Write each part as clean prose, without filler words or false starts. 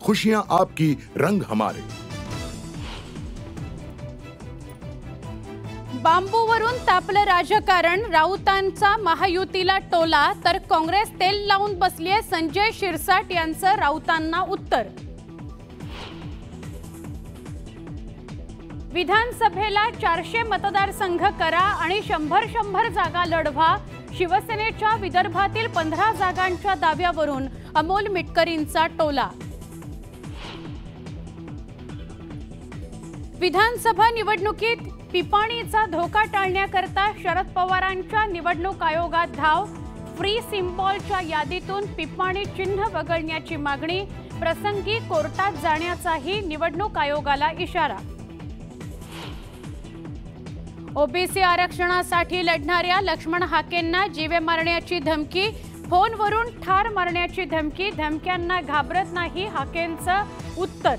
खुशियां आपकी, रंग हमारे। बांबूवरून तापलं राजकारण, राऊतांचा महायुतीला टोला, तर काँग्रेस तेल लावून बसलीये संजय शिरसाट यांचं राऊतांना उत्तर। विधानसभेला 400 मतदारसंघ करा आणि 100 जागा लढवा, शिवसेनेच्या विदर्भातील 15 जागांच्या दाव्यावरून अमोल मिटकरींचा टोला। विधानसभा निवडणुकीत पिपाणीचा धोका टाळण्याकरता शरद पवारांच्या निवडणूक आयोगात धाव, फ्री सिम्बॉलच्या यादीतून पिपाणी चिन्ह वगळण्याची मागणी, प्रसंगी कोर्टात जाण्याचाही निवडणूक आयोगाला इशारा। ओबीसी आरक्षणासाठी लढणाऱ्या लक्ष्मण हाकेंना जीवे मारण्याची धमकी, फोनवरून ठार मारण्याची धमकी, धमक्यांना घाबरत नाही हाकेंचं उत्तर।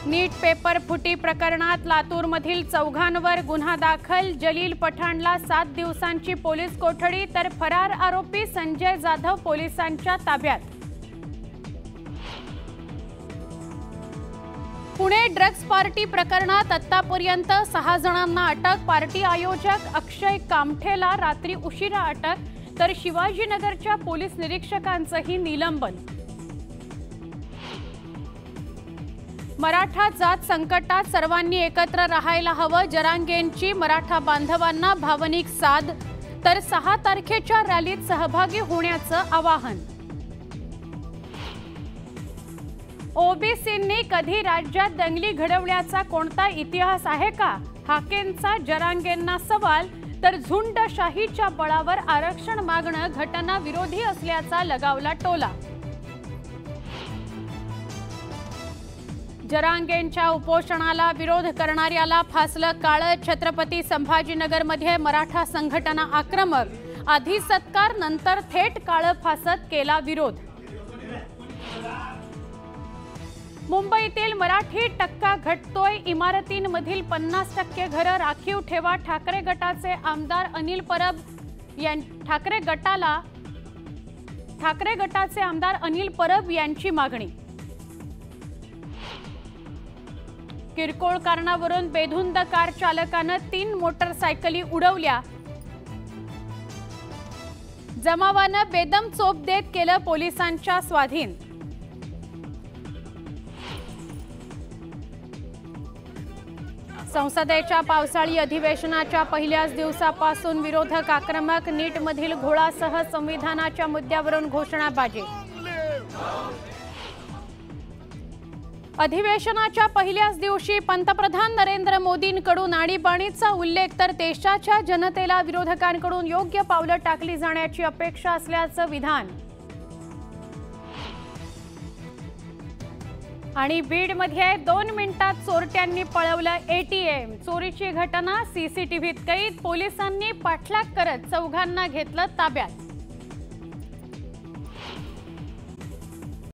नीट पेपर फुटी प्रकरणात लातूरमधील चौघांवर गुन्हा दाखल, जलील पठाणला 7 दिवसांची पोलीस कोठडी, तर फरार आरोपी संजय जाधव पोलिसांच्या ताब्यात। पुणे ड्रग्ज पार्टी प्रकरणात आतापर्यंत 6 जणांना अटक, पार्टी आयोजक अक्षय कामठेला रात्री उशिरा अटक, तर शिवाजीनगरच्या पोलीस निरीक्षकांचंही निलंबन। मराठा जात संकटात सर्वांनी एकत्र राहायला हवं, जरांगेंची मराठा बांधवांना भावनिक साद, तर 6 तारखेच्या रॅलीत सहभागी होण्याचं आवाहन। ओबीसींनी कधी राज्यात दंगली घडवण्याचा कोणता इतिहास आहे का? हाकेंचा जरांगेंना सवाल, तर झुंडशाहीच्या बळावर आरक्षण मागणं घटना विरोधी असल्याचा लगावला टोला। जरांगेंच्या उपोषणाला विरोध करणाऱ्याला फासलं काळं, छत्रपती संभाजीनगरमध्ये मराठा संघटना आक्रमक, आधी सत्कार नंतर थेट काळं फासत केला विरोध। मुंबईतील मराठी टक्का घटतोय, इमारतींमधील 50% घरं राखीव ठेवा, ठाकरे गटाचे आमदार अनिल परब ठाकरे गटाचे आमदार अनिल परब यांची मागणी। किरकोळ कारणावरून बेधुंद कार चालकानं 3 मोटरसायकली उडवल्या, जमावानं बेदम चोप देत केलं पोलिसांच्या स्वाधीन। संसदेच्या पावसाळी अधिवेशनाच्या पहिल्याच दिवसापासून विरोधक आक्रमक, नीटमधील घोळासह संविधानाच्या मुद्द्यावरून घोषणाबाजी। अधिवेशनाच्या पहिल्याच दिवशी पंतप्रधान नरेंद्र मोदींकडून आणीबाणीचा उल्लेख, तर देशाच्या जनतेला विरोधकांकडून योग्य पावलं टाकली जाण्याची अपेक्षा असल्याचं विधान। आणि बीडमध्ये 2 मिनिटात चोरट्यांनी पळवलं एटीएम, चोरीची घटना सीसीटीव्हीत कैद, पोलिसांनी पाठलाग करत चौघांना घेतलं ताब्यात।